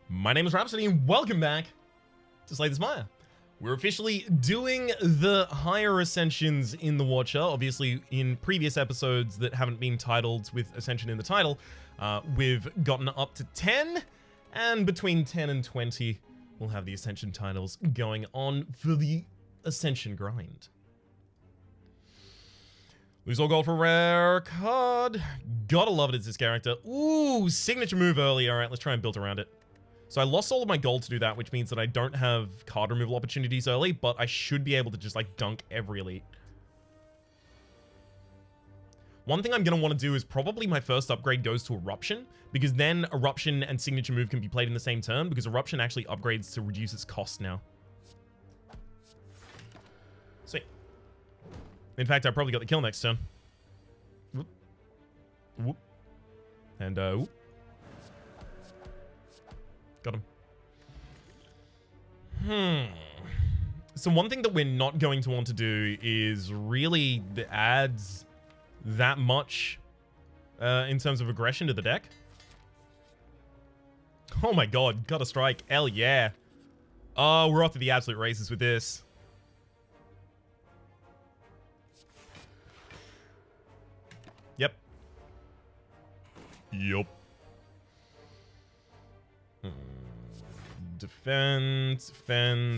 My name is Rhapsody and welcome back to Slay the Spire. We're officially doing the higher ascensions in the Watcher. Obviously, in previous episodes that haven't been titled with Ascension in the title, we've gotten up to 10, and between 10 and 20, we'll have the Ascension titles going on for the Ascension grind. Lose all gold for a rare card. Gotta love it, it's this character. Ooh, signature move early. All right, let's try and build around it. So I lost all of my gold to do that, which means that I don't have card removal opportunities early, but I should be able to just like dunk every elite. One thing I'm going to want to do is probably my first upgrade goes to Eruption, because then Eruption and signature move can be played in the same turn, because Eruption actually upgrades to reduce its cost now. Sweet. In fact, I probably got the kill next turn. Whoop. Whoop. And, whoop. Got him. So one thing that we're not going to want to do is really add that much in terms of aggression to the deck. Oh my god, gotta strike. Hell yeah. Oh, we're off to the absolute races with this. Yep. Yup. Defend,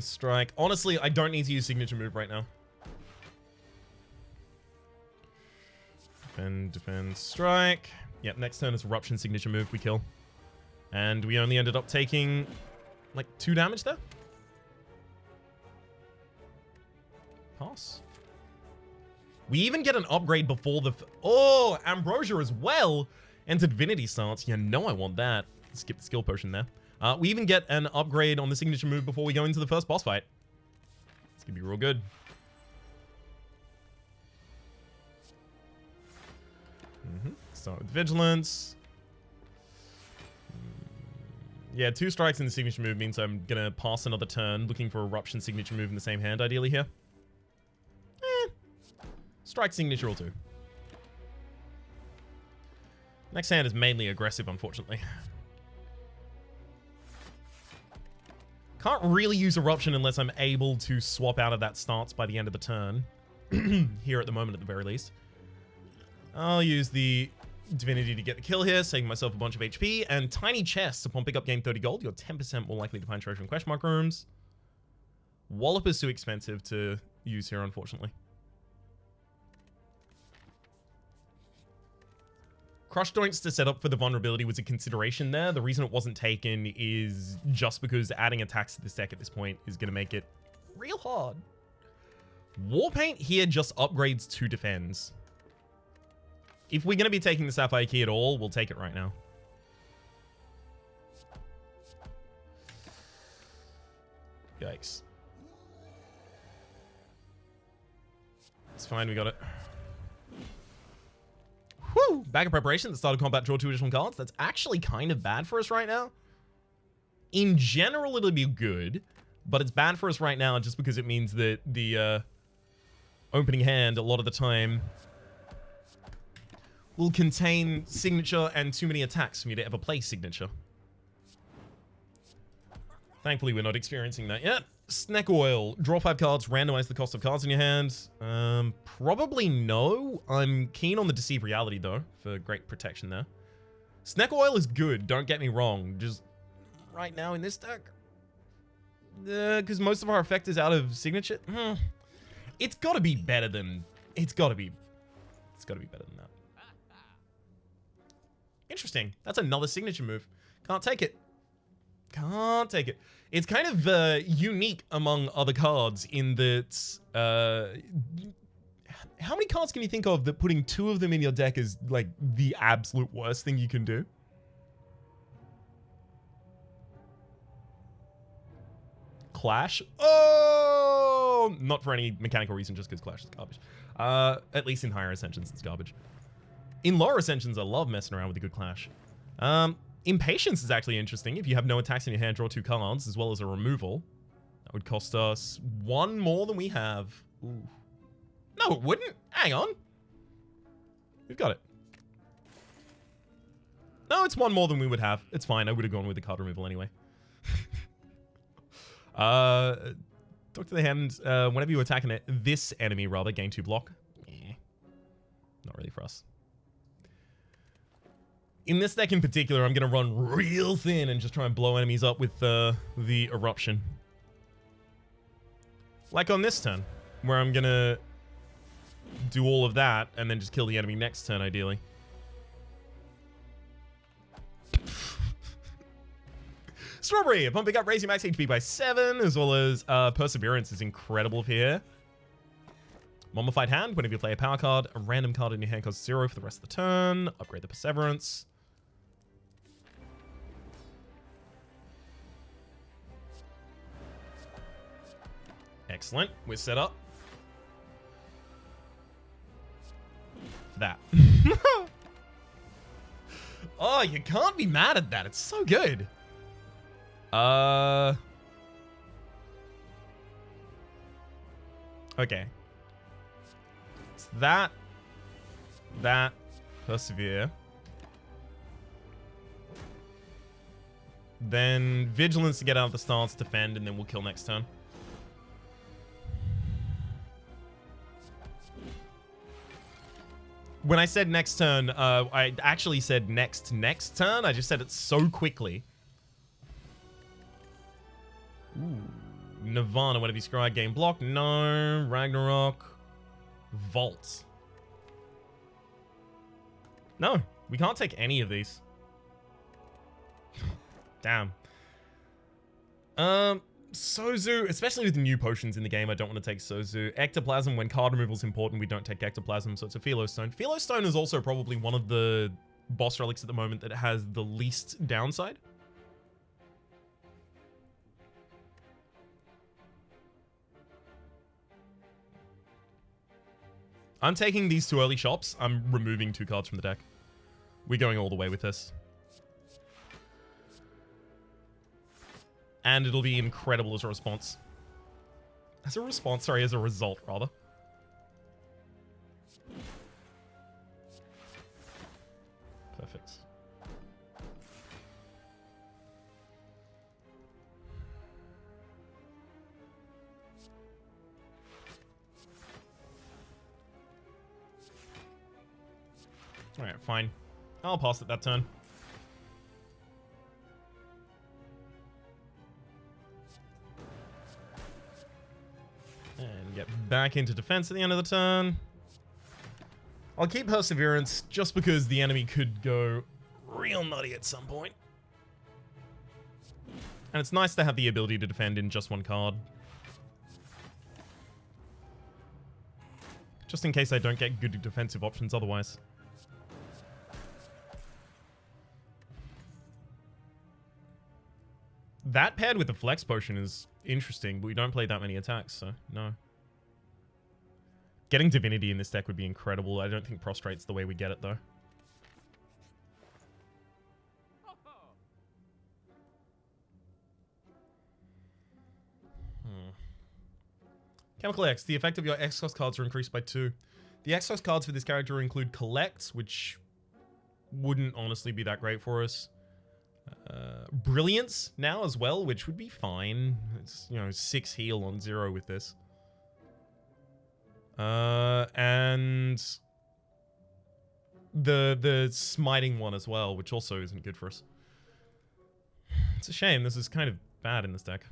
strike. Honestly, I don't need to use signature move right now. Defend, strike. Yep, next turn is Eruption, signature move, we kill. And we only ended up taking, like, 2 damage there? Pass. We even get an upgrade before the... Oh, Ambrosia as well! Enter Divinity starts. You know I want that. Skip the skill potion there. We even get an upgrade on the signature move before we go into the first boss fight. It's gonna be real good. Start with Vigilance. Yeah, 2 strikes in the signature move means I'm gonna pass another turn looking for Eruption signature move in the same hand, ideally here. Strike signature or 2. Next hand is mainly aggressive, unfortunately. Can't really use Eruption unless I'm able to swap out of that stance by the end of the turn. Here at the moment, at the very least. I'll use the Divinity to get the kill here, saving myself a bunch of HP, and Tiny Chests. Upon pick up, gain 30 gold. You're 10% more likely to find treasure in question mark rooms. Wallop is too expensive to use here, unfortunately. Crush Joints to set up for the vulnerability was a consideration there. The reason it wasn't taken is just because adding attacks to this deck at this point is going to make it real hard. Warpaint here just upgrades to defends. If we're going to be taking the Sapphire Key at all, we'll take it right now. Yikes. It's fine, we got it. Woo! Back in preparation, the start of combat, draw 2 additional cards. That's actually kind of bad for us right now. In general, it'll be good, but it's bad for us right now just because it means that the opening hand, a lot of the time, will contain signature and too many attacks for me to ever play signature. Thankfully, we're not experiencing that yet. Snack Oil. Draw 5 cards, randomize the cost of cards in your hand. Probably no. I'm keen on the Deceive Reality, though, for great protection there. Snack Oil is good, don't get me wrong. Just right now in this deck, because most of our effect is out of signature. It's got to be better than... It's got to be better than that. Interesting. That's another signature move. Can't take it. Can't take it. It's kind of unique among other cards in that... how many cards can you think of that putting 2 of them in your deck is like the absolute worst thing you can do? Clash? Oh! Not for any mechanical reason, just because Clash is garbage. At least in higher Ascensions, it's garbage. In lower Ascensions, I love messing around with a good Clash. Impatience is actually interesting. If you have no attacks in your hand, draw 2 cards, as well as a removal. That would cost us 1 more than we have. Ooh. No, it wouldn't. Hang on. We've got it. No, it's 1 more than we would have. It's fine. I would have gone with the card removal anyway. Talk to the hand. Whenever you attack this enemy, rather, gain 2 block. Eh, not really for us. In this deck in particular, I'm going to run real thin and just try and blow enemies up with the eruption. Like on this turn, where I'm going to do all of that and then just kill the enemy next turn, ideally. Strawberry, pumping up, raising max HP by 7, as well as Perseverance is incredible for here. Mummified Hand, whenever you play a power card, a random card in your hand costs 0 for the rest of the turn. Upgrade the Perseverance. Excellent, we're set up. For that. Oh, you can't be mad at that, it's so good. Okay. It's that, Persevere. Then Vigilance to get out of the stance, defend, and then we'll kill next turn. When I said next turn, I actually said next turn. I just said it so quickly. Ooh. Nirvana, whenever you scry, game block. No. Ragnarok. Vault. No, we can't take any of these. Damn. Sozu, especially with new potions in the game, I don't want to take Sozu. Ectoplasm, when card removal is important, we don't take Ectoplasm, so it's a Philostone. Philostone is also probably one of the boss relics at the moment that has the least downside. I'm taking these 2 early shops. I'm removing 2 cards from the deck. We're going all the way with this. And it'll be incredible as a response. As a response, sorry, as a result, rather. Perfect. Alright, fine. I'll pass it that turn. And get back into defense at the end of the turn. I'll keep Perseverance just because the enemy could go real nutty at some point. And it's nice to have the ability to defend in just 1 card. Just in case I don't get good defensive options otherwise. That paired with the Flex Potion is interesting, but we don't play that many attacks, so no. Getting Divinity in this deck would be incredible. I don't think Prostrate's the way we get it, though. Chemical X. The effect of your X-Cost cards are increased by 2. The X-Cost cards for this character include Collect, which wouldn't honestly be that great for us. Brilliance now as well, which would be fine. It's, you know, 6 heal on 0 with this. And the smiting one as well, which also isn't good for us. It's a shame. This is kind of bad in this deck.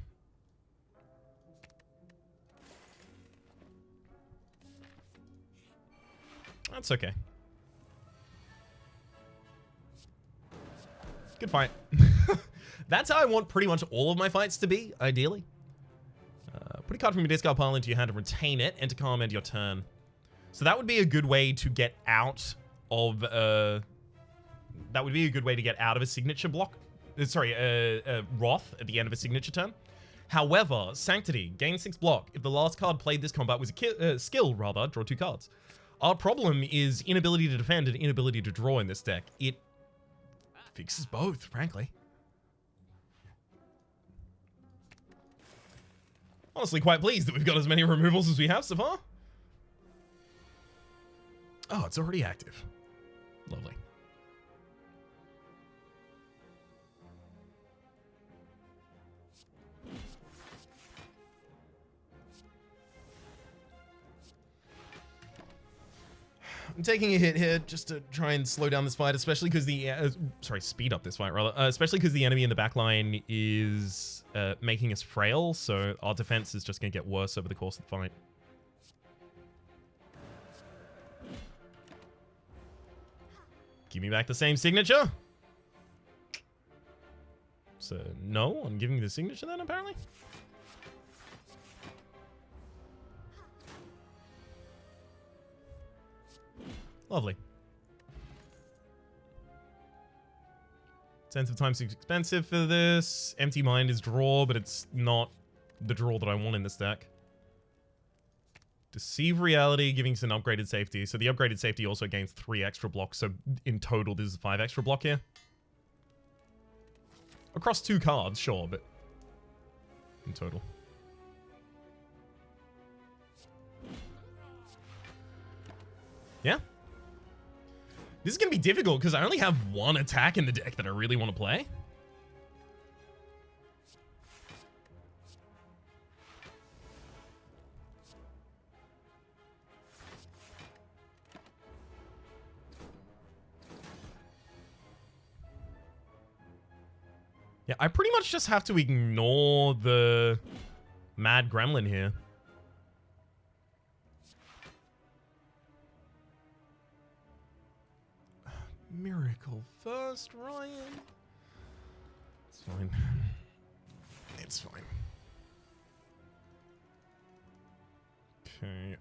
That's okay. Good fight. That's how I want pretty much all of my fights to be, ideally. Put a card from your discard pile into your hand and retain it. Enter column, end your turn. So that would be a good way to get out of that would be a good way to get out of a signature block. Sorry, Wrath at the end of a signature turn. However, Sanctity, gain 6 block. If the last card played this combat was a skill, rather, draw 2 cards. Our problem is inability to defend and inability to draw in this deck. It fixes both, frankly. Honestly, quite pleased that we've got as many removals as we have so far. Oh, it's already active. Lovely. I'm taking a hit here just to try and slow down this fight, especially because the speed up this fight rather, especially because the enemy in the back line is making us frail, so our defense is just going to get worse over the course of the fight. Give me back the same signature. So no, I'm giving you the signature then apparently. Lovely. Sense of time seems expensive for this. Empty Mind is draw, but it's not the draw that I want in this deck. Deceive Reality, giving us an upgraded safety. So the upgraded safety also gains 3 extra blocks. So in total, this is 5 extra block here. Across 2 cards, sure, but in total. Yeah. This is going to be difficult because I only have 1 attack in the deck that I really want to play. Yeah, I pretty much just have to ignore the Mad Gremlin here. Miracle first, Ryan. It's fine. It's fine. Okay,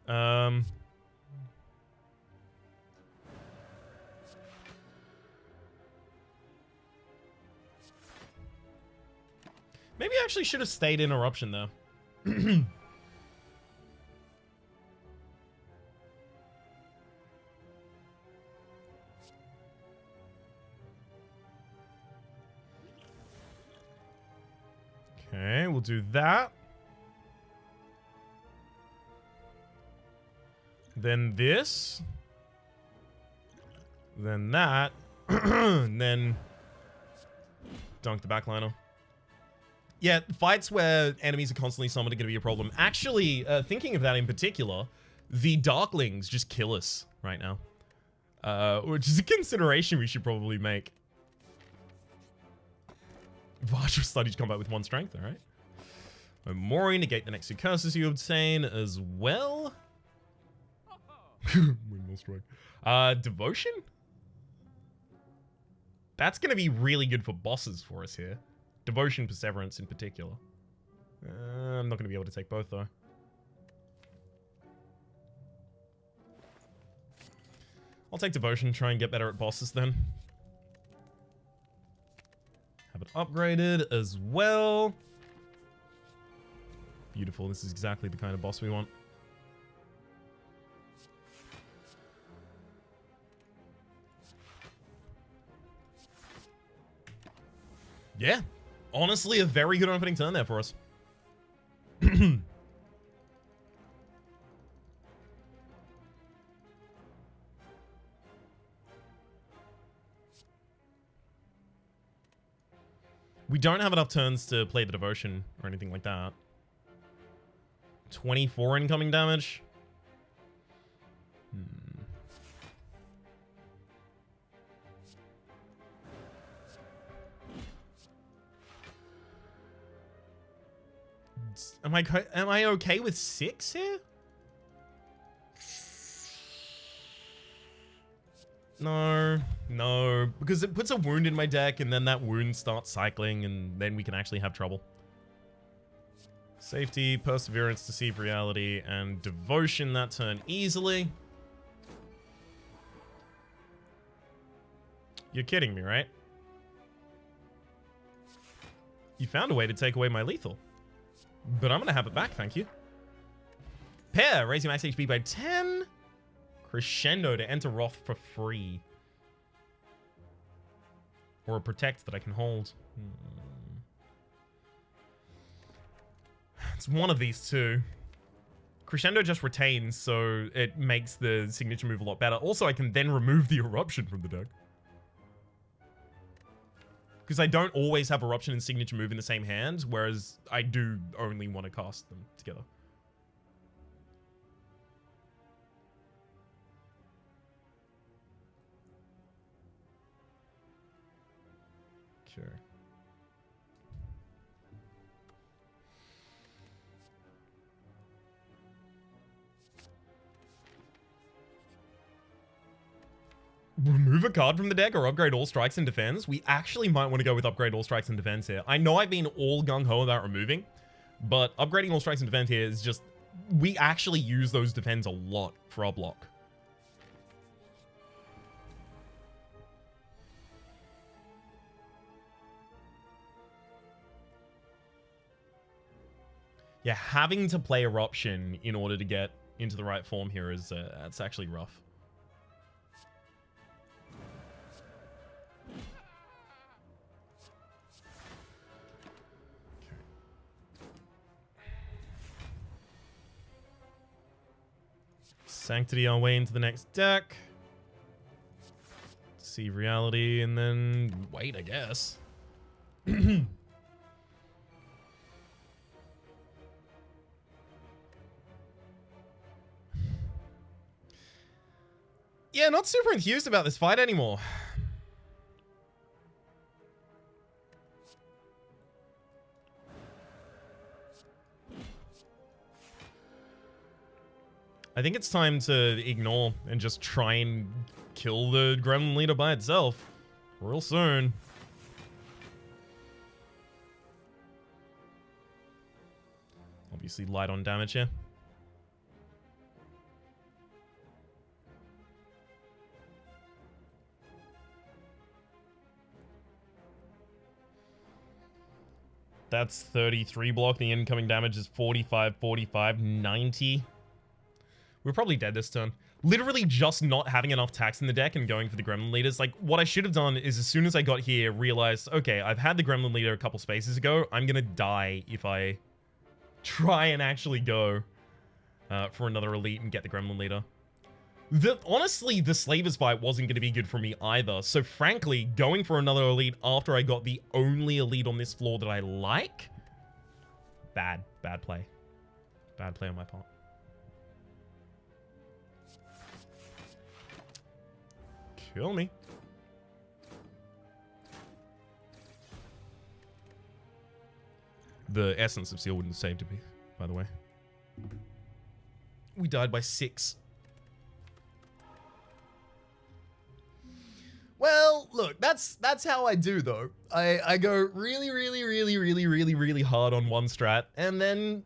maybe I actually should have stayed in Eruption though. Okay, we'll do that. Then this. Then that. And then dunk the backliner. Yeah, fights where enemies are constantly summoned are going to be a problem. Actually, thinking of that in particular, the Darklings just kill us right now. Which is a consideration we should probably make. Partial studies combat with 1 strength, alright. Mori, negate the next 2 curses you obtain as well. Windmill strike. Devotion? That's going to be really good for bosses for us here. Devotion, Perseverance in particular. I'm not going to be able to take both though. I'll take Devotion, try and get better at bosses then. Have it upgraded as well. Beautiful. This is exactly the kind of boss we want. Yeah. Honestly, a very good opening turn there for us. We don't have enough turns to play the Devotion or anything like that. 24 incoming damage. Am I okay with 6 here? No, because it puts a wound in my deck and then that wound starts cycling and then we can actually have trouble. Safety, Perseverance, Deceive Reality, and Devotion that turn easily. You're kidding me, right? You found a way to take away my lethal. But I'm going to have it back, thank you. Pair, raise your max HP by 10. Crescendo to enter Wrath for free. Or a Protect that I can hold. It's one of these two. Crescendo just retains, so it makes the signature move a lot better. Also, I can then remove the Eruption from the deck. Because I don't always have Eruption and signature move in the same hand, whereas I do only want to cast them together. remove a card from the deck or upgrade all strikes and defense, we actually might want to go with upgrade all strikes and defense here. I know I've been all gung-ho about removing, but upgrading all strikes and defense here is just... We actually use those defense a lot for our block. Yeah, having to play Eruption in order to get into the right form here is that's actually rough. Okay. Sanctity our way into the next deck. See reality and then wait, I guess. Yeah, not super enthused about this fight anymore. I think it's time to ignore and just try and kill the Gremlin leader by itself real soon. Obviously light on damage here. That's 33 block. The incoming damage is 45, 45, 90. We're probably dead this turn. Literally just not having enough tax in the deck and going for the Gremlin leaders. Like, what I should have done is as soon as I got here, realized, okay, I've had the Gremlin leader a couple spaces ago. I'm gonna die if I try and actually go for another elite and get the Gremlin leader. Honestly, the Slay the Spire wasn't going to be good for me either. So frankly, going for another elite after I got the only elite on this floor that I like, bad play. Bad play on my part. Kill me. The Essence of Seal wouldn't have saved me, by the way. We died by 6. Well, look, that's how I do, though. I go really hard on one strat, and then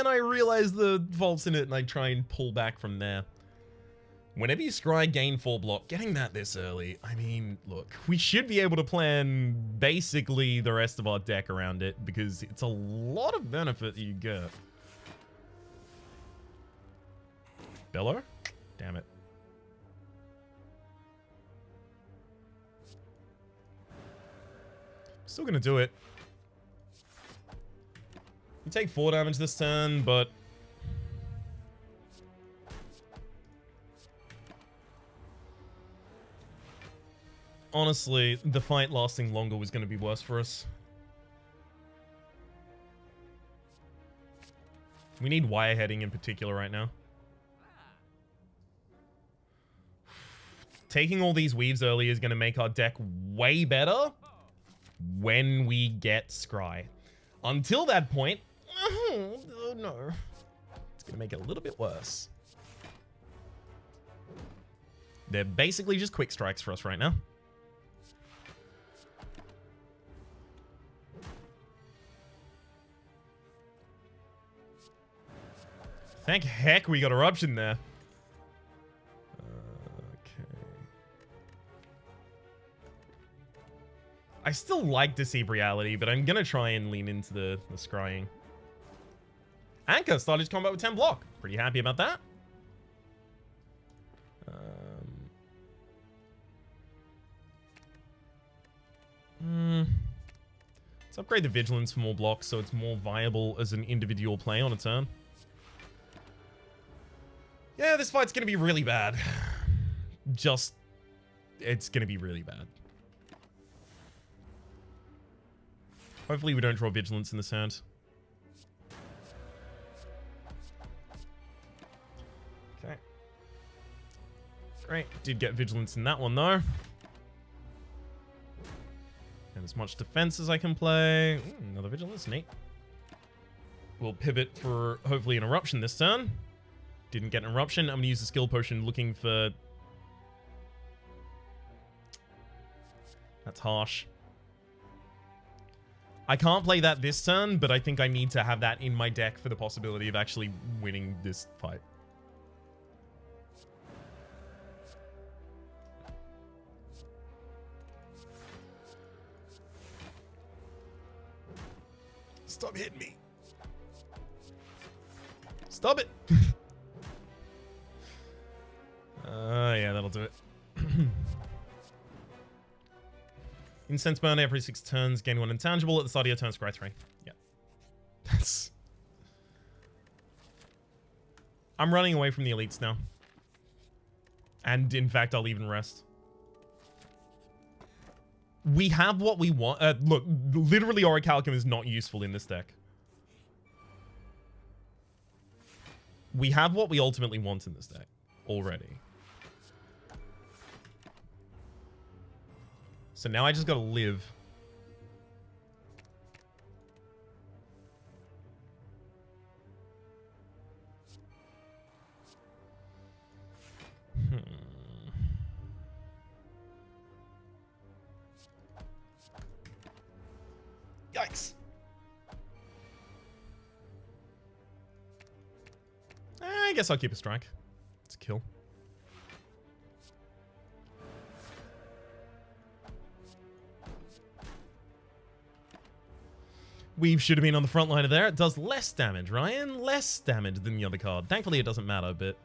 I realize the faults in it, and I try and pull back from there. Whenever you scry gain 4 block, getting that this early, I mean, look, we should be able to plan basically the rest of our deck around it, because it's a lot of benefit that you get. Bellow? Damn it. Still gonna do it. You take 4 damage this turn, but... honestly, the fight lasting longer was gonna be worse for us. We need wire heading in particular right now. Taking all these weaves early is gonna make our deck way better when we get scry. Until that point, oh no, it's gonna make it a little bit worse. They're basically just quick strikes for us right now. Thank heck we got Eruption there. I still like Deceive Reality, but I'm gonna try and lean into the scrying. Anchor started combat with 10 block. Pretty happy about that. Let's upgrade the Vigilance for more blocks so it's more viable as an individual play on a turn. Yeah, this fight's gonna be really bad. It's gonna be really bad. Hopefully we don't draw Vigilance in this hand. Okay. Great. Did get Vigilance in that one, though. And as much defense as I can play. Ooh, another Vigilance. Neat. We'll pivot for, hopefully, an Eruption this turn. Didn't get an Eruption. I'm going to use the Skill Potion looking for That's harsh. I can't play that this turn, but I think I need to have that in my deck for the possibility of actually winning this fight. Stop hitting me. Stop it. Yeah, that'll do it. Incense burn every 6 turns, gain 1 intangible at the start of your turn, scry 3. Yeah. That's... I'm running away from the elites now. And in fact, I'll even rest. We have what we want. Look, literally Orichalcum is not useful in this deck. We have what we ultimately want in this deck already. So now I just gotta live. Yikes. I guess I'll keep a strike. It's a kill. Weave should have been on the front line of there. It does less damage, Ryan. Less damage than the other card. Thankfully, it doesn't matter, but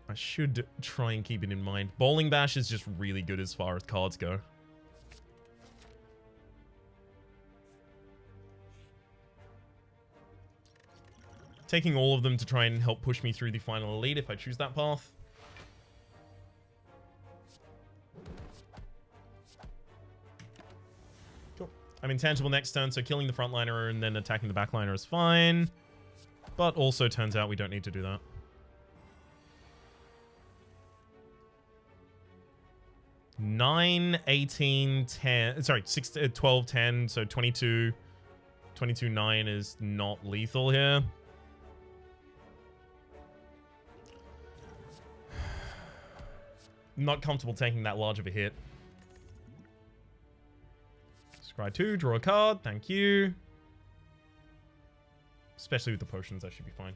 I should try and keep it in mind. Bowling Bash is just really good as far as cards go. Taking all of them to try and help push me through the final elite if I choose that path. Cool. I'm intangible next turn, so killing the frontliner and then attacking the backliner is fine. But also turns out we don't need to do that. Nine, 18, 10, sorry, 6, 12, 10, so 22. 22, 9 is not lethal here. Not comfortable taking that large of a hit. Scry 2, draw a card, thank you. Especially with the potions, that should be fine.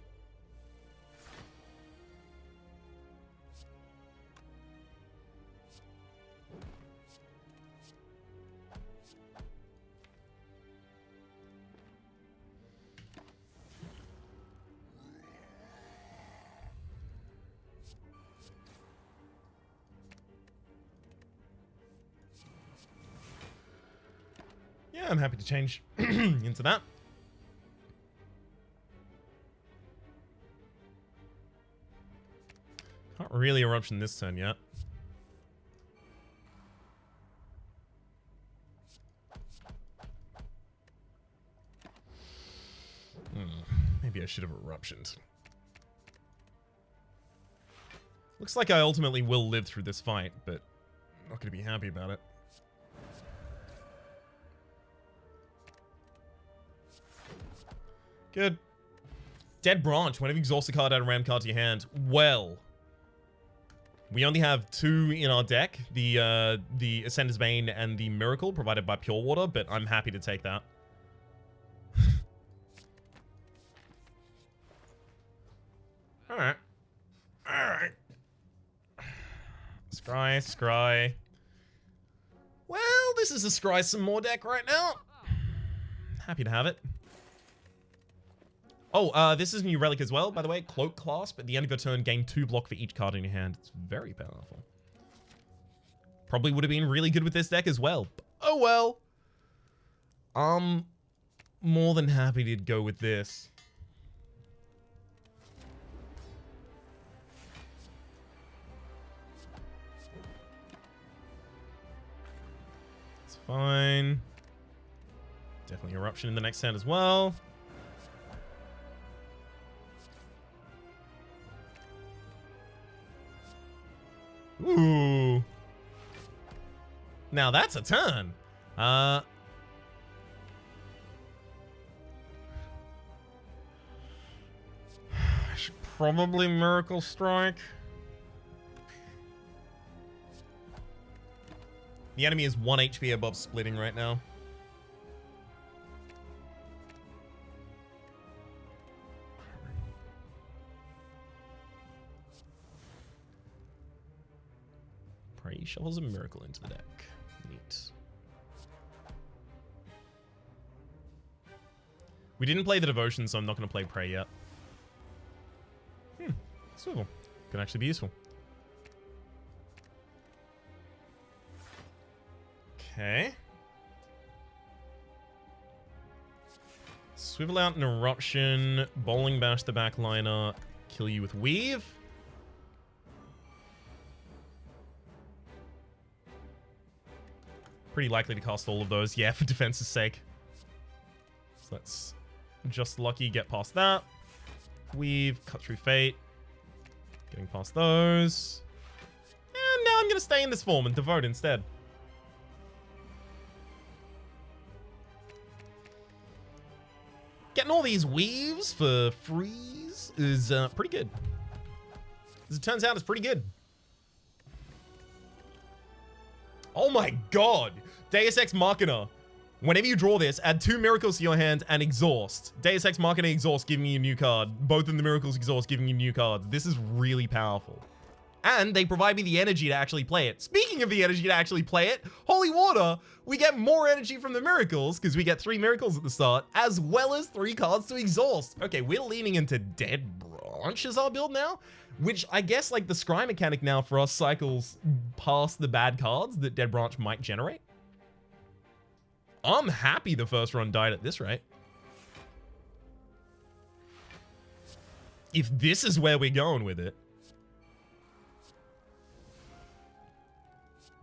Yeah, I'm happy to change into that. Not really eruption this turn yet. Maybe I should have eruptioned. Looks like I ultimately will live through this fight, but I'm not going to be happy about it. Good. Dead Branch. Whenever you exhaust a card, add a ram card to your hand. Well, we only have 2 in our deck. The Ascender's Bane and the Miracle provided by Pure Water, but I'm happy to take that. Alright. Alright. Scry, scry. Well, this is a scry some more deck right now. Happy to have it. Oh, this is a new relic as well, by the way. Cloak Clasp. At the end of your turn, gain 2 block for each card in your hand. It's very powerful. Probably would have been really good with this deck as well. Oh well. More than happy to go with this. It's fine. Definitely Eruption in the next hand as well. Ooh. Now that's a turn. I should probably Miracle Strike. The enemy is 1 HP above splitting right now. Prey shovels a miracle into the deck. Neat. We didn't play the devotion, so I'm not going to play Prey yet. Swivel. Could actually be useful. Okay. Swivel out an eruption, bowling bash the backliner, kill you with weave. Pretty likely to cast all of those, yeah, for defense's sake. So let's just lucky get past that. Weave, cut through fate. Getting past those. And now I'm going to stay in this form and devote instead. Getting all these weaves for freeze is pretty good. As it turns out, it's pretty good. Oh my god! Deus Ex Machina. Whenever you draw this, add 2 miracles to your hand and exhaust. Deus Ex Machina exhaust, giving you a new card. Both of the miracles exhaust, giving you new cards. This is really powerful. And they provide me the energy to actually play it. Speaking of the energy to actually play it, Holy Water, we get more energy from the miracles, because we get 3 miracles at the start, as well as 3 cards to exhaust. Okay, we're leaning into Dead Branch as our build now, which I guess, like, the scry mechanic now for us cycles past the bad cards that Dead Branch might generate. I'm happy the first run died at this rate. If this is where we're going with it.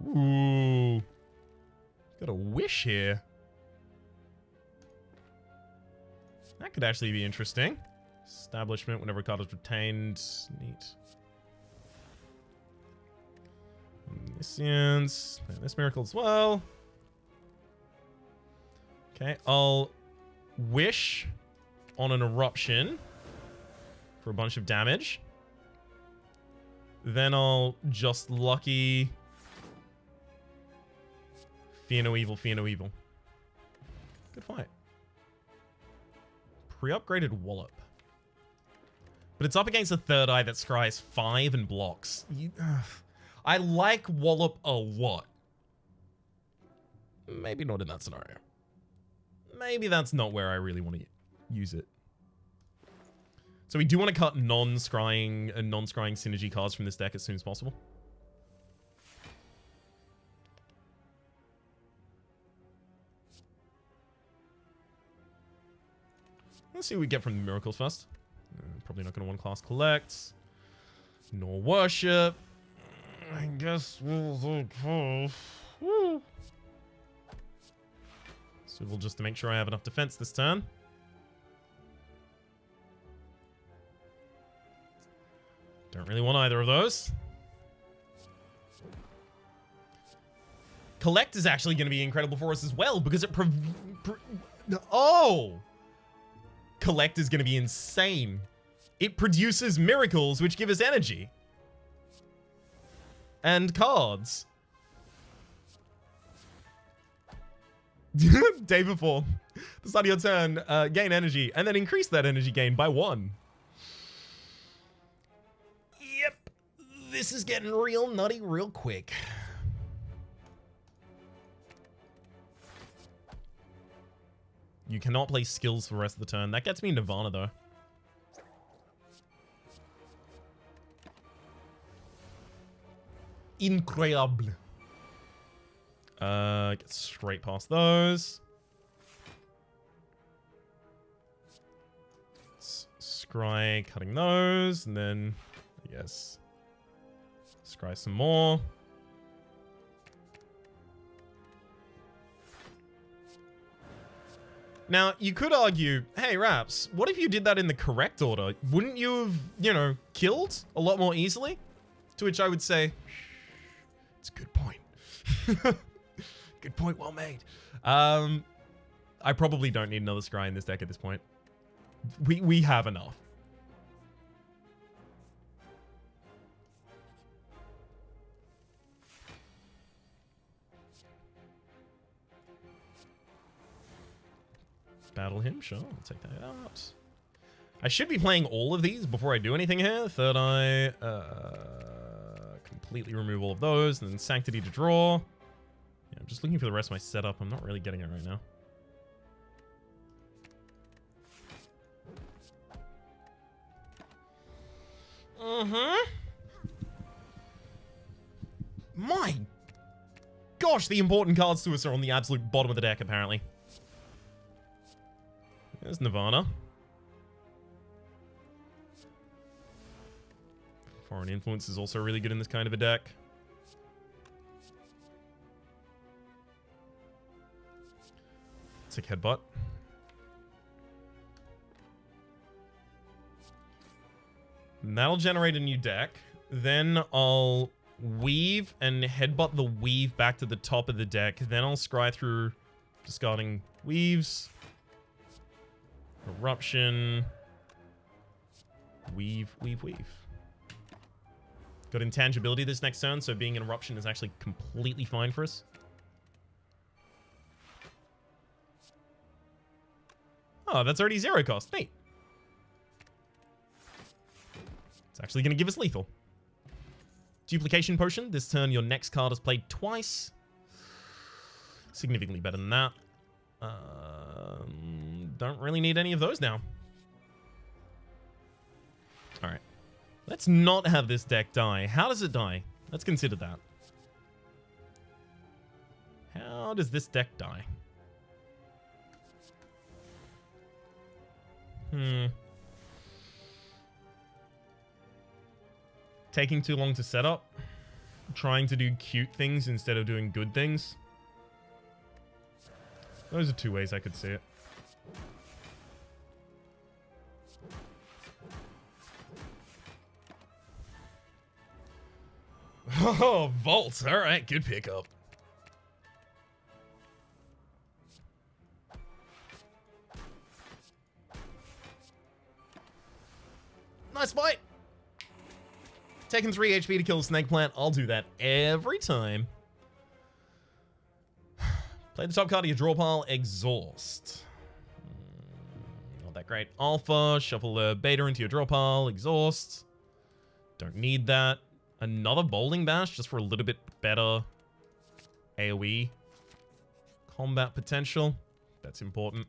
Ooh. Got a wish here. That could actually be interesting. Establishment, whenever a card is retained. Neat. Omniscience. And this miracle as well. Okay, I'll wish on an eruption for a bunch of damage. Then I'll just lucky fear no evil, fear no evil. Good fight. Pre-upgraded Wallop. But it's up against a third eye that scries 5 and blocks. I like Wallop a lot. Maybe not in that scenario. Maybe that's not where I really want to use it. So we do want to cut non-scrying and non-scrying synergy cards from this deck as soon as possible. Let's see what we get from the miracles first. Probably not going to want class collects. Nor worship. I guess we'll do both. Swivel just to make sure I have enough defense this turn. Don't really want either of those. Collect is actually going to be incredible for us as well because it oh! Collect is going to be insane. It produces miracles which give us energy. And cards. Day before the start of your turn, gain energy, and then increase that energy gain by 1. Yep. This is getting real nutty real quick. You cannot play skills for the rest of the turn. That gets me Nirvana, though. Incredible. Get straight past those. Scry cutting those, and then, I guess, scry some more. Now, you could argue, hey, Raps, what if you did that in the correct order? Wouldn't you have, you know, killed a lot more easily? To which I would say, it's a good point. Good point, well made. I probably don't need another scry in this deck at this point. We have enough. Battle him, sure. I'll take that out. I should be playing all of these before I do anything here. Third Eye. Completely remove all of those. And then Sanctity to draw. Yeah, I'm just looking for the rest of my setup. I'm not really getting it right now. My gosh, the important cards to us are on the absolute bottom of the deck, apparently. There's Nirvana. Foreign Influence is also really good in this kind of a deck. Sick Headbutt. And that'll generate a new deck. Then I'll weave and headbutt the weave back to the top of the deck. Then I'll scry through discarding weaves. Eruption. Weave, weave, weave. Got intangibility this next turn, so being an eruption is actually completely fine for us. Oh, that's already 0 cost. Neat. It's actually going to give us lethal. Duplication Potion. This turn, your next card is played twice. Significantly better than that. Don't really need any of those now. Alright. Let's not have this deck die. How does it die? Let's consider that. How does this deck die? Taking too long to set up. Trying to do cute things instead of doing good things. Those are two ways I could see it. Oh, Vault. All right, good pickup. Nice fight. Taking 3 HP to kill a snake plant. I'll do that every time. Play the top card of your draw pile. Exhaust. Not that great. Alpha. Shuffle a beta into your draw pile. Exhaust. Don't need that. Another Bowling Bash just for a little bit better AoE combat potential. That's important.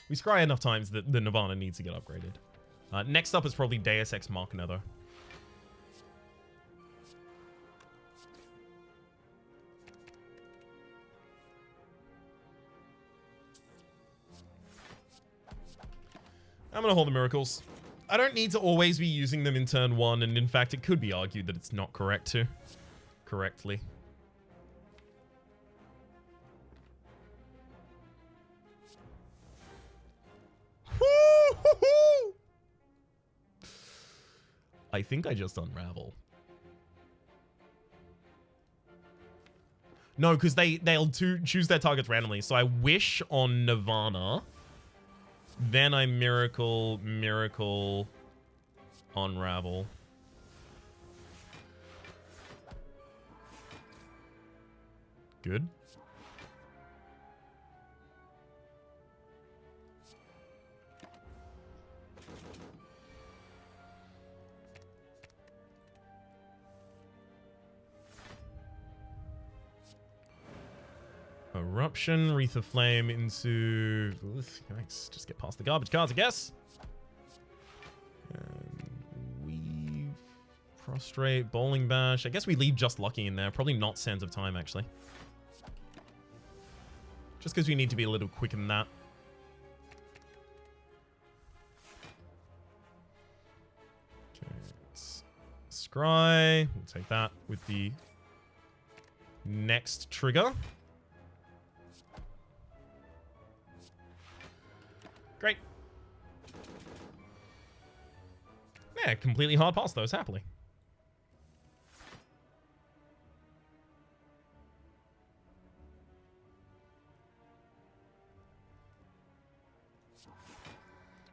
We scry enough times that the Nirvana needs to get upgraded. Next up is probably Deus Ex Machina, though. I'm gonna hold the Miracles. I don't need to always be using them in turn 1, and in fact, it could be argued that it's not correct to. Correctly. I think I just unravel. No, because they'll choose their targets randomly. So I wish on Nirvana. Then I miracle, unravel. Good. Eruption, Wreath of Flame into... Nice. Just get past the garbage cards, I guess. Weave, Prostrate, Bowling Bash. I guess we leave Just Lucky in there. Probably not Sands of Time, actually. Just because we need to be a little quicker than that. Okay, let's scry. We'll take that with the next trigger. Great. Yeah, completely hard pass those, happily.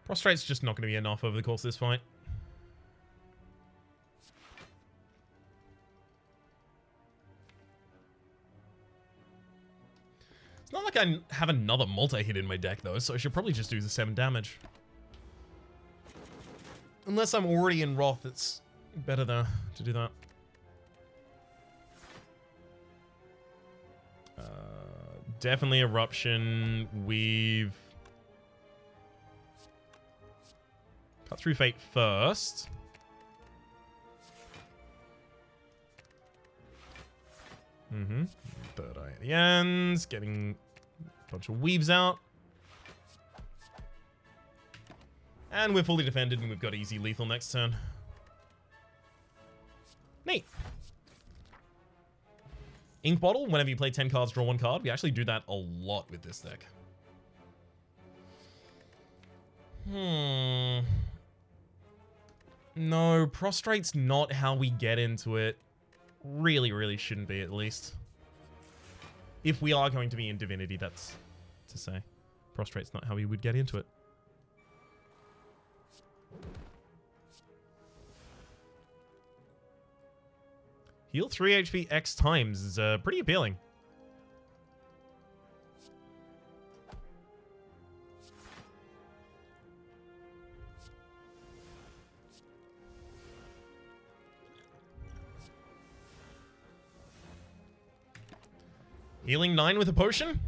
Prostrate's just not going to be enough over the course of this fight. It's not like I have another multi-hit in my deck, though, so I should probably just do the 7 damage. Unless I'm already in Wrath, it's better though to do that. Definitely Eruption. We've cut through Fate first. Third Eye at the ends. Getting a bunch of weaves out. And we're fully defended and we've got easy lethal next turn. Neat. Ink Bottle, whenever you play 10 cards, draw 1 card. We actually do that a lot with this deck. No, Prostrate's not how we get into it. Really shouldn't be, at least. If we are going to be in Divinity, that's to say. Prostrate's not how we would get into it. Heal 3 HP X times is pretty appealing. Healing 9 with a potion?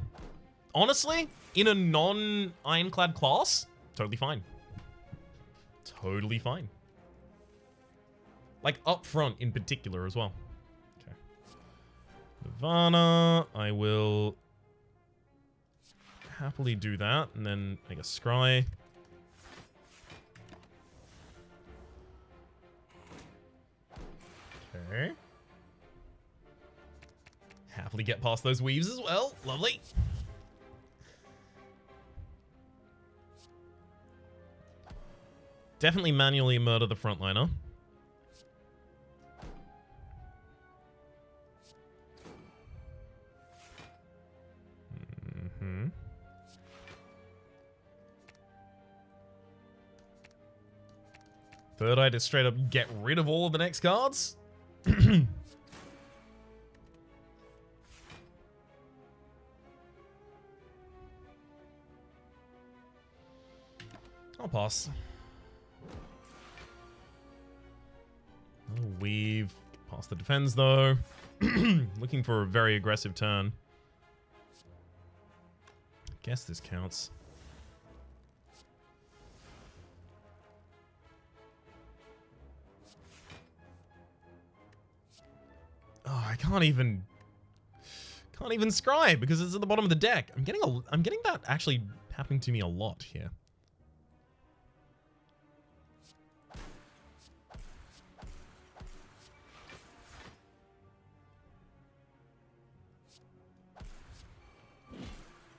Honestly, in a non-Ironclad class, totally fine. Totally fine. Like, up front in particular as well. Okay. Nirvana, I will happily do that, and then make a scry. Okay. Happily get past those weaves as well. Lovely. Definitely manually murder the frontliner. Third Eye to straight up get rid of all of the next cards. I'll pass. Oh, we've passed the defense though. Looking for a very aggressive turn. Guess this counts. Oh, I can't even scry because it's at the bottom of the deck. I'm getting that actually happening to me a lot here.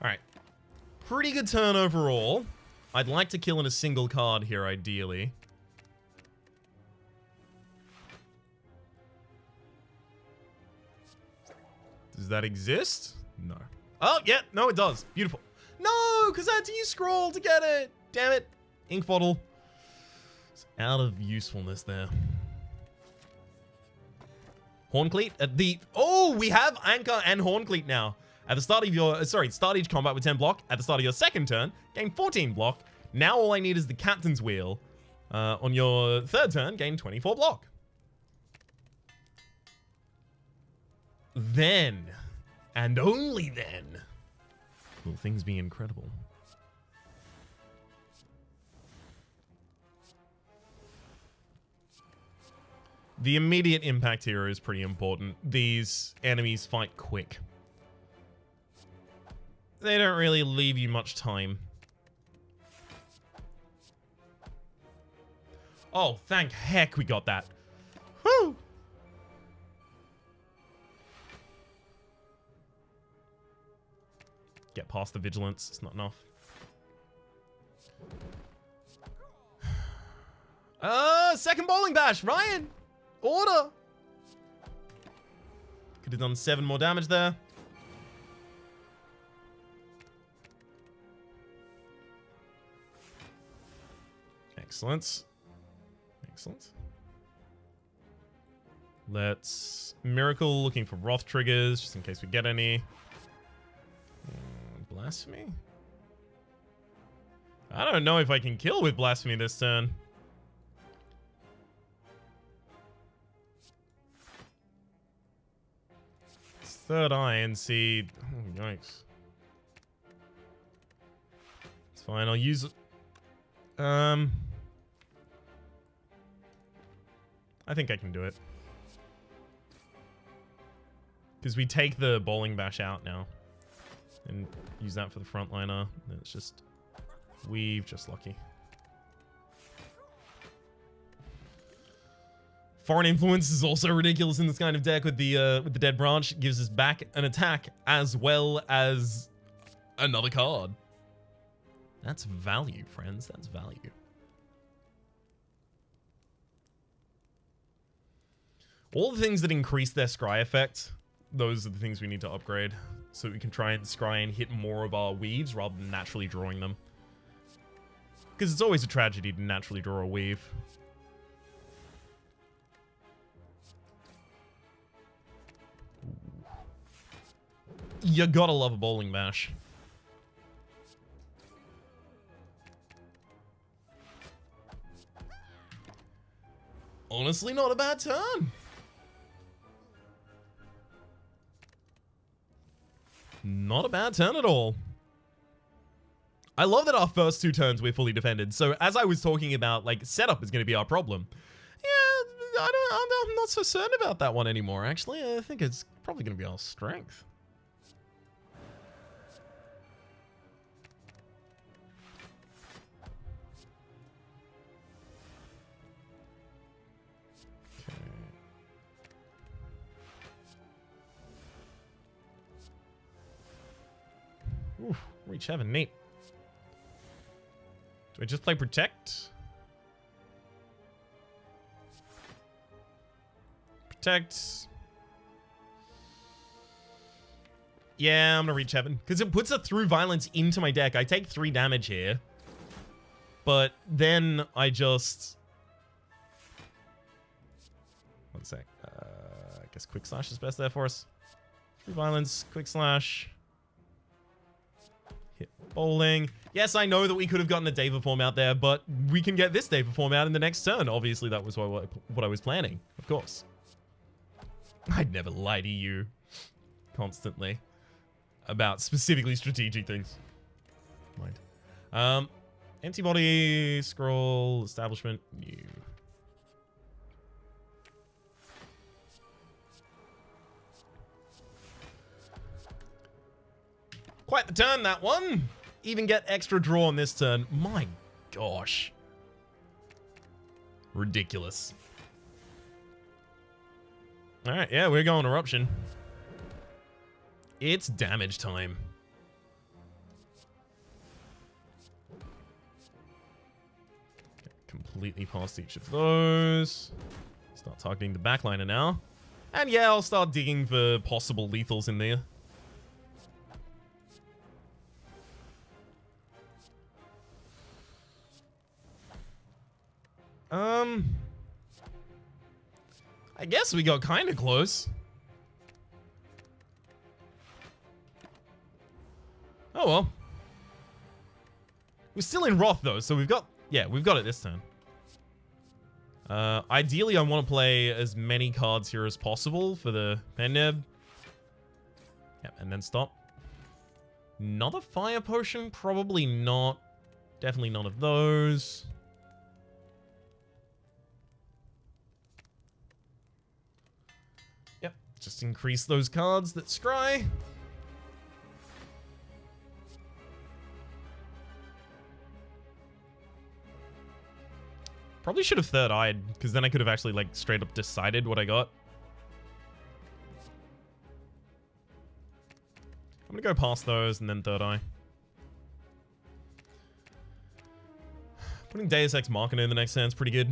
All right. Pretty good turn overall. I'd like to kill in a single card here, ideally. Does that exist? No. Oh, yeah. No, it does. Beautiful. No, because I had to use scroll to get it. Damn it. Ink Bottle. It's out of usefulness there. Horncleat at the... Oh, we have Anchor and Horncleat now. At the start of your... start each combat with 10 block. At the start of your second turn, gain 14 block. Now all I need is the Captain's Wheel. On your third turn, gain 24 block. Then, and only then, will things be incredible. The immediate impact here is pretty important. These enemies fight quick. They don't really leave you much time. Oh, thank heck we got that. Whew! Get past the vigilance. It's not enough. Second bowling bash. Ryan, order. Could have done 7 more damage there. Excellent. Excellent. Let's Miracle, looking for Wrath triggers, just in case we get any. Blasphemy? I don't know if I can kill with Blasphemy this turn. Third eye and see. Oh, yikes. It's fine. I'll use. I think I can do it. Because we take the bowling bash out now. And use that for the frontliner. And it's just. Weave, just lucky. Foreign influence is also ridiculous in this kind of deck with the dead branch. It gives us back an attack as well as another card. That's value, friends. That's value. All the things that increase their scry effect, those are the things we need to upgrade so that we can try and scry and hit more of our weaves rather than naturally drawing them. Because it's always a tragedy to naturally draw a weave. You gotta love a bowling bash. Honestly, not a bad turn. Not a bad turn at all. I love that our first two turns we're fully defended. So as I was talking about, like, setup is going to be our problem. Yeah, I'm not so certain about that one anymore, actually. I think it's probably going to be our strength. Ooh, reach heaven, neat. Do I just play protect? Protect. Yeah, I'm gonna reach heaven. Because it puts a through violence into my deck. I take 3 damage here. But then I just... One sec. I guess quick slash is best there for us. Through violence, quick slash. Hit bowling. Yes, I know that we could have gotten a Deva form out there, but we can get this Deva form out in the next turn. Obviously, that was what I was planning, of course. I'd never lie to you constantly about specifically strategic things. Mind. Antibody, scroll, establishment, new. Quite the turn, that one. Even get extra draw on this turn. My gosh. Ridiculous. Alright, yeah, we're going Eruption. It's damage time. Okay, completely past each of those. Start targeting the backliner now. And yeah, I'll start digging for possible lethals in there. I guess we got kind of close. Oh well. We're still in Wrath though, so we've got it this turn. Ideally, I want to play as many cards here as possible for the Pendeb. Yep, and then stop. Another fire potion? Probably not. Definitely none of those. Yep, just increase those cards that scry. Probably should have third-eyed, because then I could have actually, like, straight up decided what I got. I'm gonna go past those and then third eye. Putting Deus Ex Machina in the next turn is pretty good.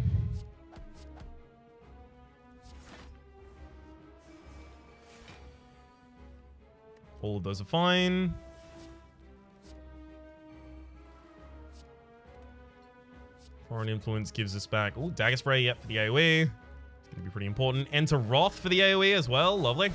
All of those are fine. Foreign influence gives us back. Oh, Dagger Spray, yep, for the AoE. It's going to be pretty important. Enter Wrath for the AoE as well. Lovely.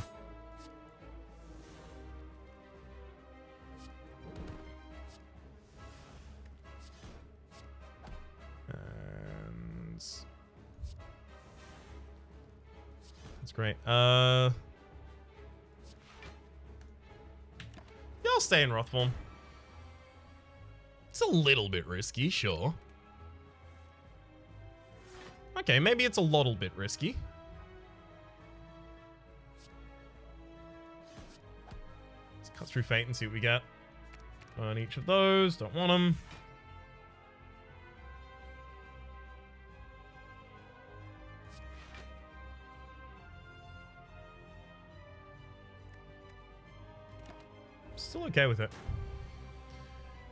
great. Yeah, I'll stay in Wrath form. It's a little bit risky, sure. Okay, maybe it's a little bit risky. Let's cut through Fate and see what we get. On each of those, don't want them. Still okay with it.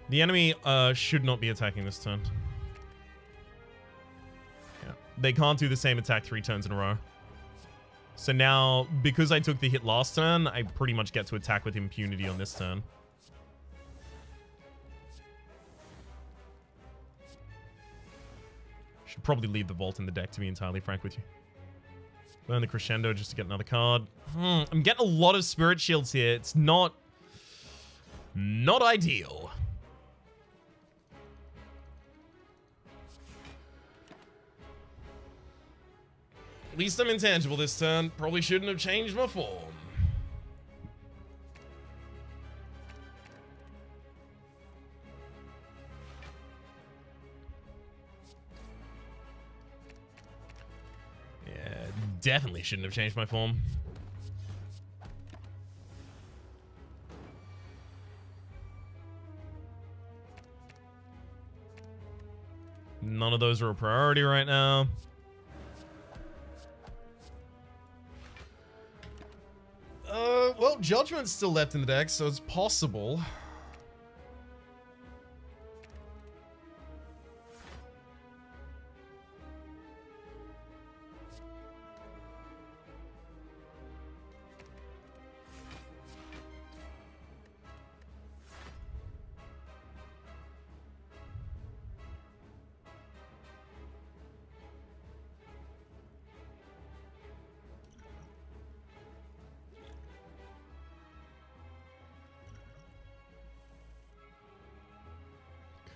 The enemy should not be attacking this turn. Yeah. They can't do the same attack 3 turns in a row. So now, because I took the hit last turn, I pretty much get to attack with impunity on this turn. Should probably leave the Vault in the deck, to be entirely frank with you. Burn the Crescendo just to get another card. I'm getting a lot of Spirit Shields here. It's not ideal. At least I'm intangible this turn. Probably shouldn't have changed my form. Yeah, definitely shouldn't have changed my form. None of those are a priority right now. Well, Judgment's still left in the deck, so it's possible.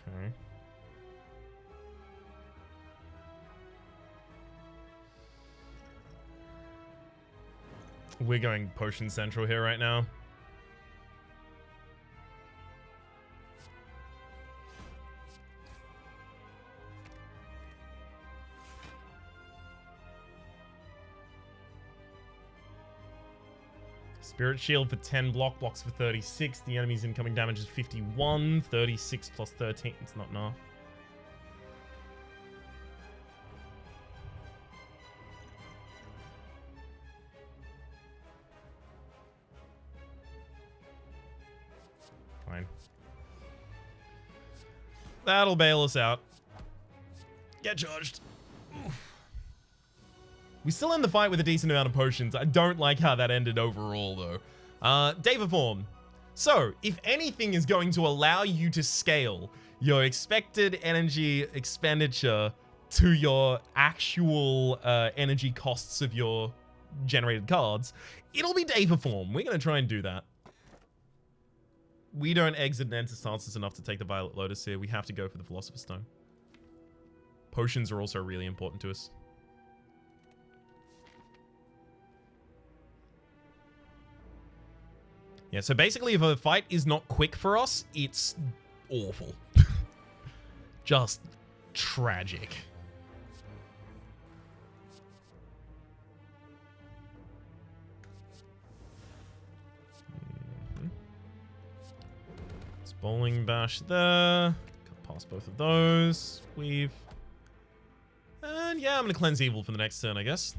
Okay. We're going Potion Central here right now. Spirit Shield for 10 blocks for 36. The enemy's incoming damage is 51. 36 plus 13. It's not enough. Fine. That'll bail us out. Get charged. Oof. We still end the fight with a decent amount of potions. I don't like how that ended overall, though. Deva Form. So, if anything is going to allow you to scale your expected energy expenditure to your actual energy costs of your generated cards, it'll be Deva Form. We're going to try and do that. We don't exit and enter stances enough to take the Violet Lotus here. We have to go for the Philosopher's Stone. Potions are also really important to us. Yeah, so basically if a fight is not quick for us, it's awful. Just tragic. It's Bowling Bash there. Cut past both of those. Weave. And yeah, I'm going to Cleanse Evil for the next turn, I guess.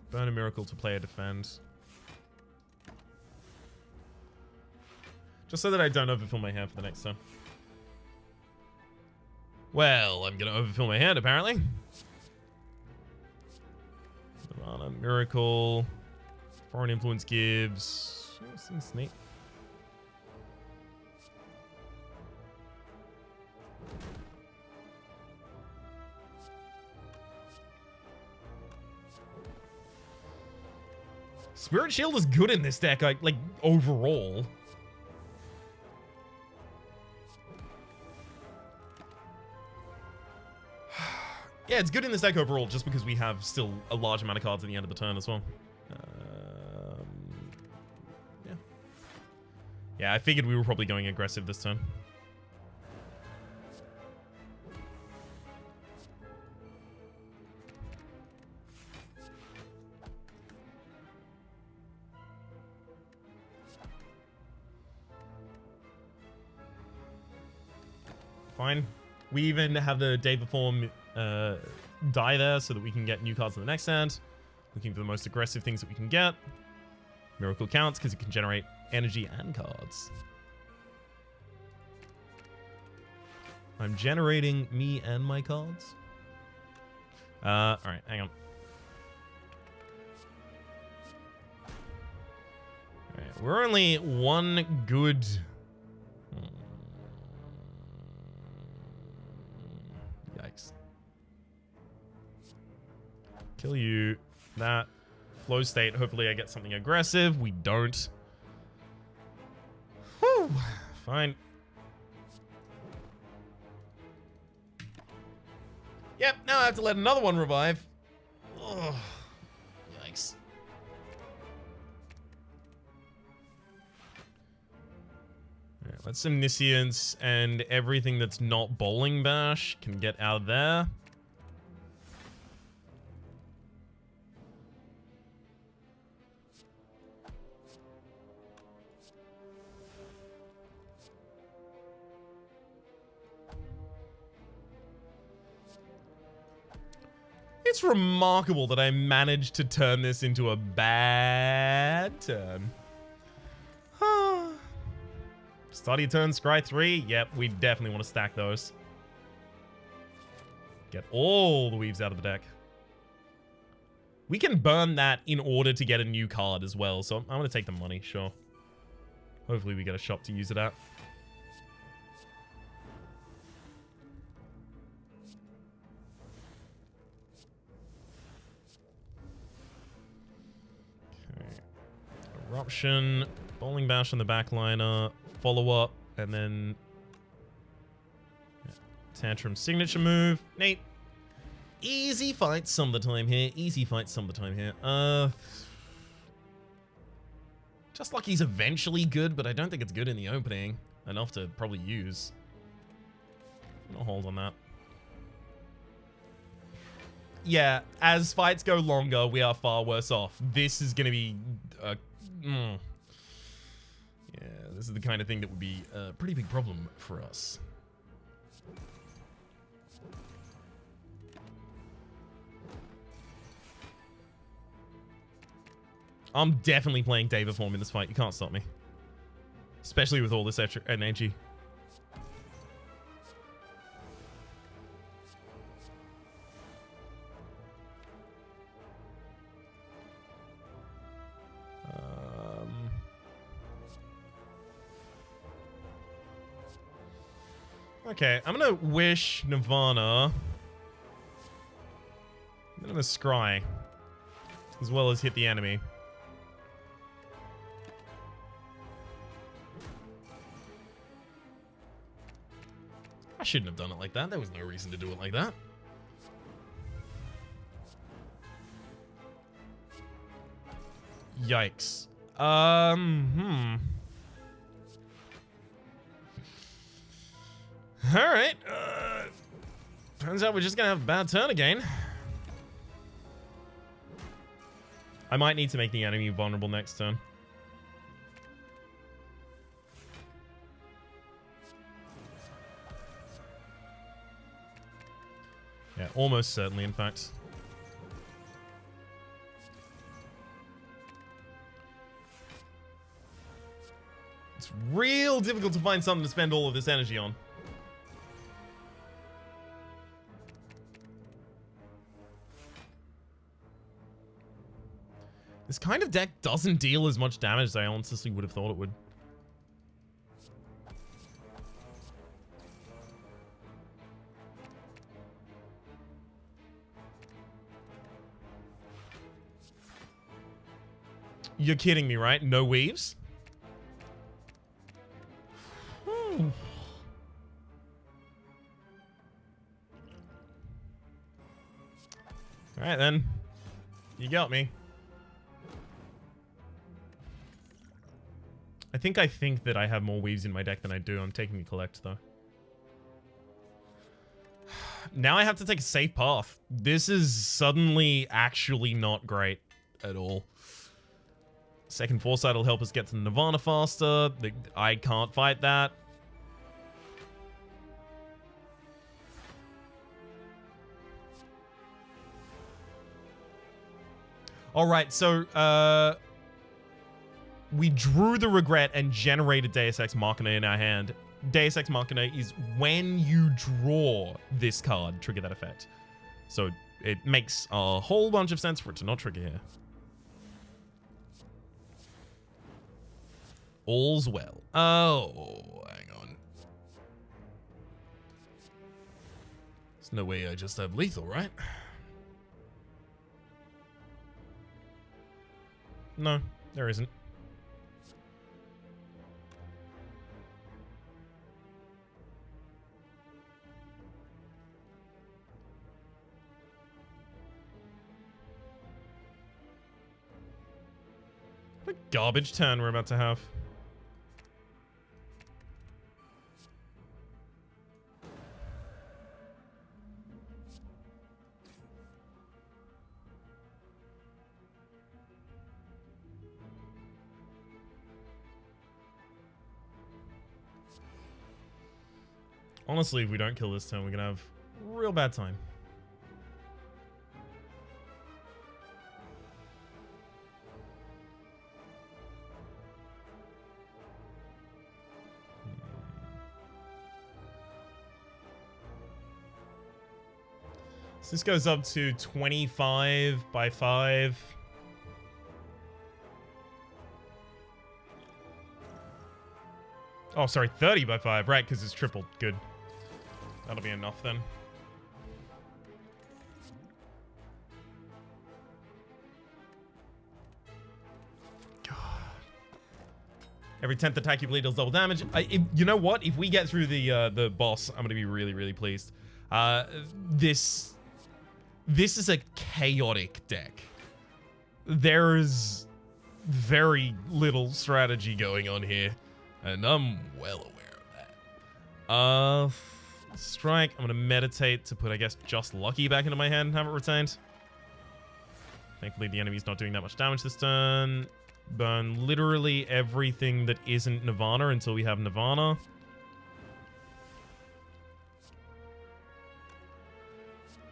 Burn a Miracle to play a defend. Just so that I don't overfill my hand for the next turn. Well, I'm going to overfill my hand, apparently. Nirvana, Miracle. Foreign Influence gives... Oh, seems neat. Spirit Shield is good in this deck, like overall. Yeah, it's good in this deck overall, just because we have still a large amount of cards at the end of the turn as well. Yeah. Yeah, I figured we were probably going aggressive this turn. Fine. We even have the day before die there so that we can get new cards in the next hand. Looking for the most aggressive things that we can get. Miracle counts because it can generate energy and cards. I'm generating me and my cards. Alright, hang on. Alright, we're only one good... Yikes. Kill you. That. Flow state. Hopefully I get something aggressive. We don't. Whew. Fine. Yep, now I have to let another one revive. Ugh. Yikes. Right, let's Omniscience and everything that's not Bowling Bash can get out of there. It's remarkable that I managed to turn this into a bad turn. Study turn, scry 3. Yep, we definitely want to stack those. Get all the weaves out of the deck. We can burn that in order to get a new card as well, so I'm going to take the money, sure. Hopefully we get a shop to use it at. Eruption, Bowling Bash on the backliner, follow up, and then Tantrum signature move. Nate, easy fight some of the time here. Easy fight some of the time here. Just Lucky's eventually good, but I don't think it's good in the opening enough to probably use. I'm gonna hold on that. Yeah, as fights go longer, we are far worse off. This is gonna be yeah, this is the kind of thing that would be a pretty big problem for us. I'm definitely playing David form in this fight. You can't stop me. Especially with all this extra energy. Okay, I'm gonna wish Nirvana. I'm gonna scry. As well as hit the enemy. I shouldn't have done it like that. There was no reason to do it like that. Yikes. Alright, turns out we're just gonna have a bad turn again. I might need to make the enemy vulnerable next turn. Yeah, almost certainly, in fact. It's real difficult to find something to spend all of this energy on. This kind of deck doesn't deal as much damage as I honestly would have thought it would. You're kidding me, right? No weaves? Alright then. You got me. I think that I have more weaves in my deck than I do. I'm taking a collect though. Now I have to take a safe path. This is suddenly actually not great at all. Second Foresight will help us get to Nirvana faster. I can't fight that. Alright, so, we drew the Regret and generated Deus Ex Machina in our hand. Deus Ex Machina is when you draw this card, trigger that effect. So it makes a whole bunch of sense for it to not trigger here. All's well. Oh, hang on. There's no way I just have lethal, right? No, there isn't. What a garbage turn we're about to have. Honestly, if we don't kill this turn, we're gonna have a real bad time. So this goes up to 25 by 5. Oh, sorry, 30 by 5, right, because it's tripled. Good. That'll be enough then. God. Every 10th attack you bleed deals double damage. You know what? If we get through the boss, I'm gonna be really, really pleased. This is a chaotic deck. There's very little strategy going on here, and I'm well aware of that. Strike. I'm gonna meditate to put, I guess, just Lucky back into my hand and have it retained. Thankfully, the enemy's not doing that much damage this turn. Burn literally everything that isn't Nirvana until we have Nirvana.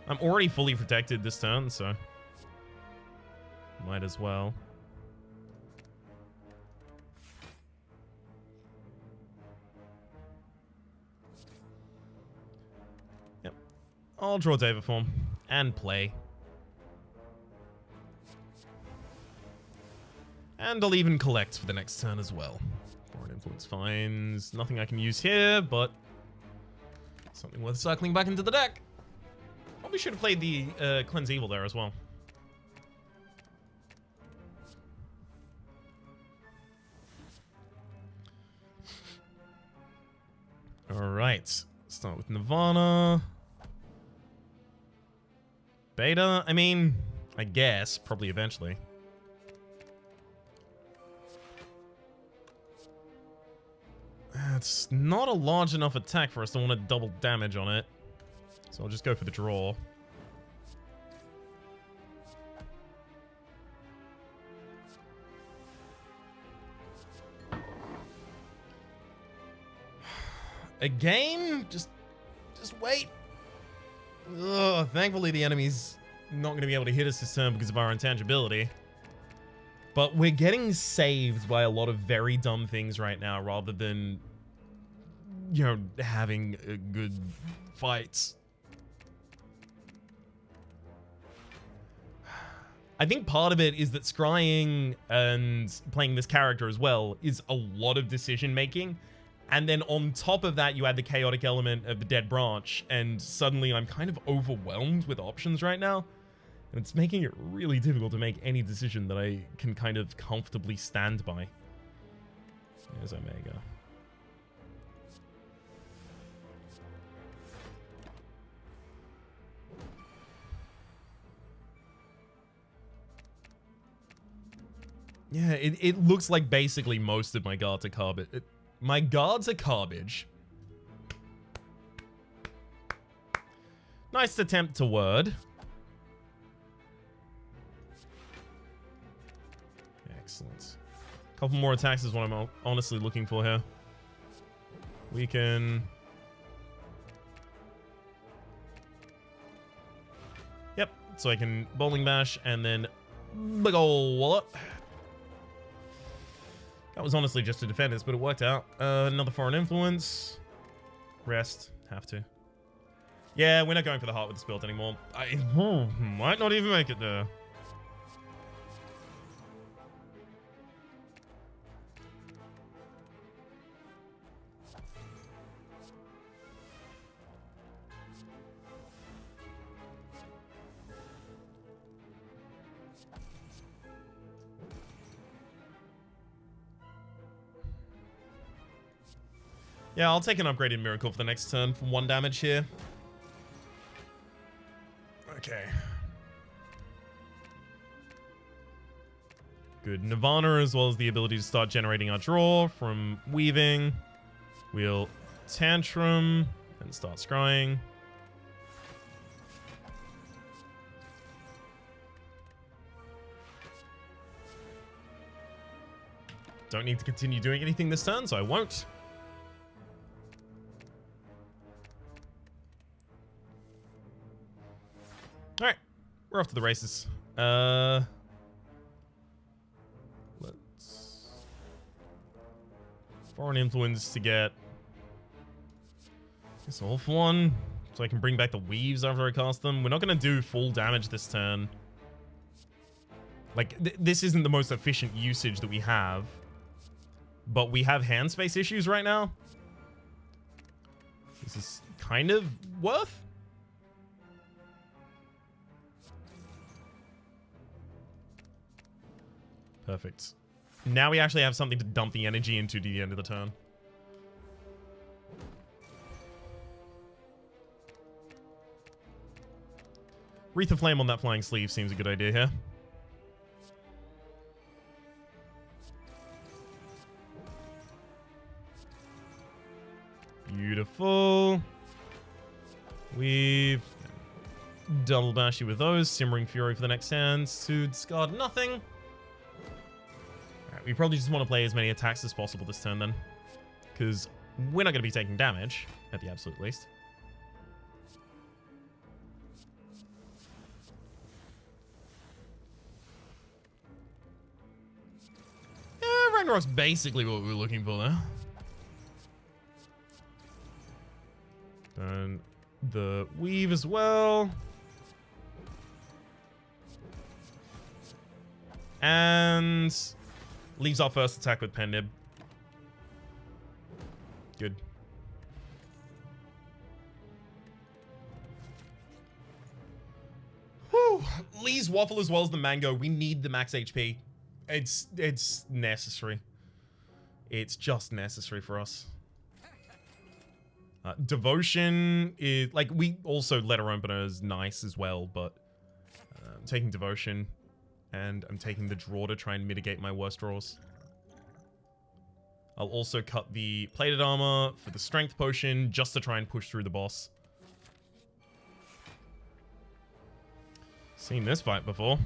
I'm already fully protected this turn, so might as well. Yep. I'll draw David Form and play. And I'll even collect for the next turn as well. Foreign Influence finds nothing I can use here, but something worth cycling back into the deck. Probably should have played the Cleanse Evil there as well. Alright. Start with Nirvana. Beta? I mean, I guess. Probably eventually. It's not a large enough attack for us to want to double damage on it. So I'll just go for the draw. Again? Just wait. Ugh, thankfully the enemy's not going to be able to hit us this turn because of our intangibility. But we're getting saved by a lot of very dumb things right now rather than, you know, having good fights. I think part of it is that scrying and playing this character as well is a lot of decision making. And then on top of that, you add the chaotic element of the Dead Branch, and suddenly I'm kind of overwhelmed with options right now. And it's making it really difficult to make any decision that I can kind of comfortably stand by. There's Omega. Yeah, it looks like basically most of my guards are garbage. My guards are garbage. Nice attempt to word. Excellent. Couple more attacks is what I'm honestly looking for here. We can... Yep, so I can bowling bash and then big ol' wallet. That was honestly just to defend us, but it worked out. Another foreign influence. Rest. Have to. Yeah, we're not going for the heart with this build anymore. I might not even make it there. Yeah, I'll take an upgraded miracle for the next turn for 1 damage here. Okay. Good Nirvana, as well as the ability to start generating our draw from weaving. We'll tantrum and start scrying. Don't need to continue doing anything this turn, so I won't. Alright, we're off to the races. Let's... Foreign influence to get this awful one, so I can bring back the weaves after I cast them. We're not going to do full damage this turn. Like, this isn't the most efficient usage that we have, but we have hand space issues right now. This is kind of worth. Perfect. Now we actually have something to dump the energy into to the end of the turn. Wreath of Flame on that flying sleeve seems a good idea here. Beautiful. We've double bash you with those. Simmering Fury for the next hand. To discard nothing. We probably just want to play as many attacks as possible this turn then, because we're not going to be taking damage, at the absolute least. Yeah, Ragnarok's basically what we were looking for there. And the weave as well. And... leaves our first attack with Pen Nib. Good. Whew. Lee's waffle as well as the mango. We need the max HP. It's necessary. It's just necessary for us. Devotion is like, we also letter opener is nice as well, but I'm taking Devotion. And I'm taking the draw to try and mitigate my worst draws. I'll also cut the plated armor for the strength potion just to try and push through the boss. Seen this fight before.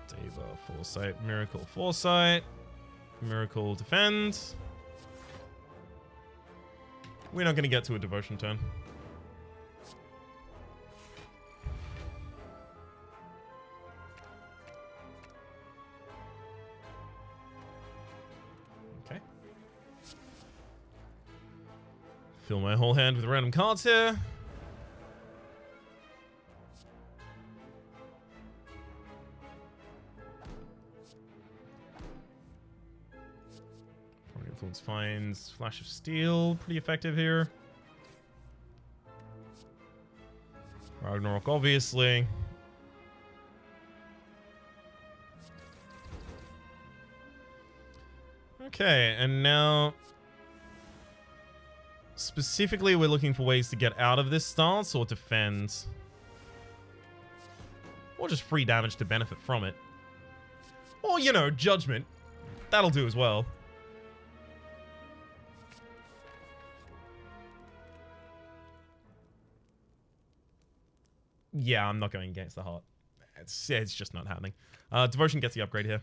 Deva, Foresight, Miracle, Foresight. Miracle, Defend. We're not going to get to a Devotion turn. Fill my whole hand with random cards here. Foreign Influence finds Flash of Steel. Pretty effective here. Ragnarok, obviously. Okay, and now... specifically, we're looking for ways to get out of this stance or defend. Or just free damage to benefit from it. Or, you know, Judgment. That'll do as well. Yeah, I'm not going against the heart. It's just not happening. Devotion gets the upgrade here.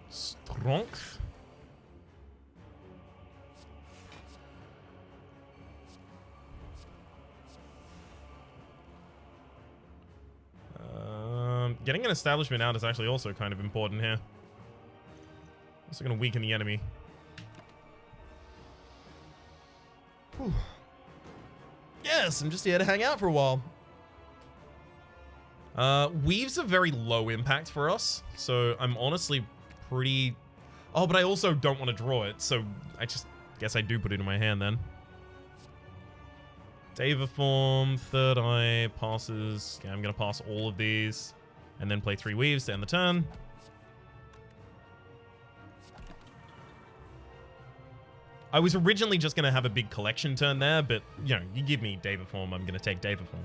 Strength. Getting an establishment out is actually also kind of important here. Also going to weaken the enemy. Whew. Yes, I'm just here to hang out for a while. Weaves are very low impact for us, so I'm honestly pretty... Oh, but I also don't want to draw it, so I just guess I do put it in my hand then. Deva form, third eye, passes. Yeah, I'm going to pass all of these. And then play 3 weaves to end the turn. I was originally just going to have a big collection turn there, but, you know, you give me Deva form, I'm going to take Deva form.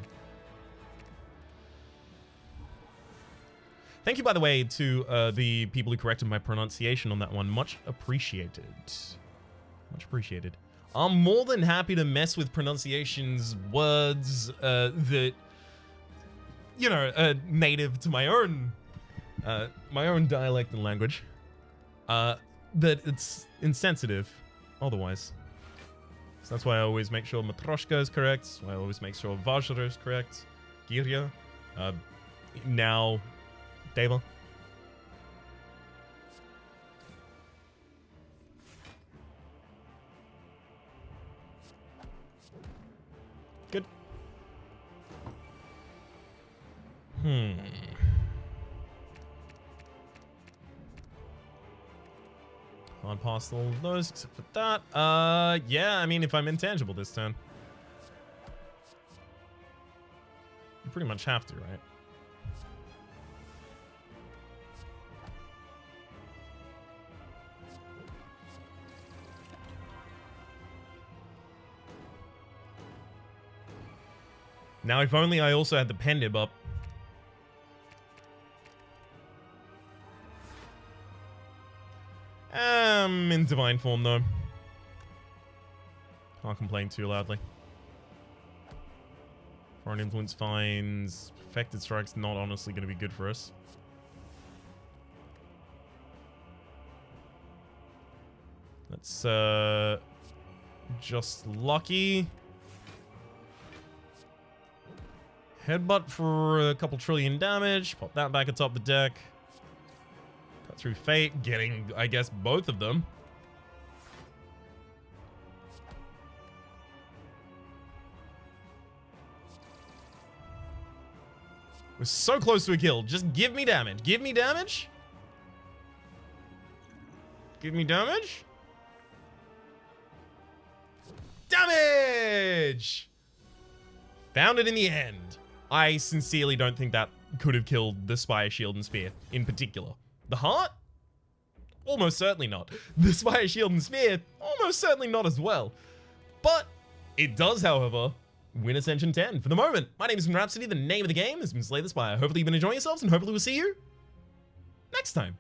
Thank you, by the way, to the people who corrected my pronunciation on that one. Much appreciated. Much appreciated. I'm more than happy to mess with pronunciations, words that, you know, native to my own dialect and language. That it's insensitive otherwise. So that's why I always make sure Matroshka is correct. That's why I always make sure Vajra is correct. Girya. Now, Deva. Good. Hard past all of those except for that. Yeah, I mean, if I'm intangible this turn. You pretty much have to, right? Now, if only I also had the pen nib up. In divine form, though. Can't complain too loudly. Foreign influence finds. Perfected strike's not honestly going to be good for us. That's, just lucky. Headbutt for a couple trillion damage. Pop that back atop the deck. Cut through fate, getting, I guess, both of them. We're so close to a kill. Just give me damage. Give me damage. Give me damage. Damage! Found it in the end. I sincerely don't think that could have killed the Spire, Shield, and Spear in particular. The heart? Almost certainly not. The Spire, Shield, and Spear? Almost certainly not as well. But it does, however, win Ascension 10 for the moment. My name is Rhapsody. The name of the game has been Slay the Spire. Hopefully you've been enjoying yourselves, and hopefully we'll see you next time.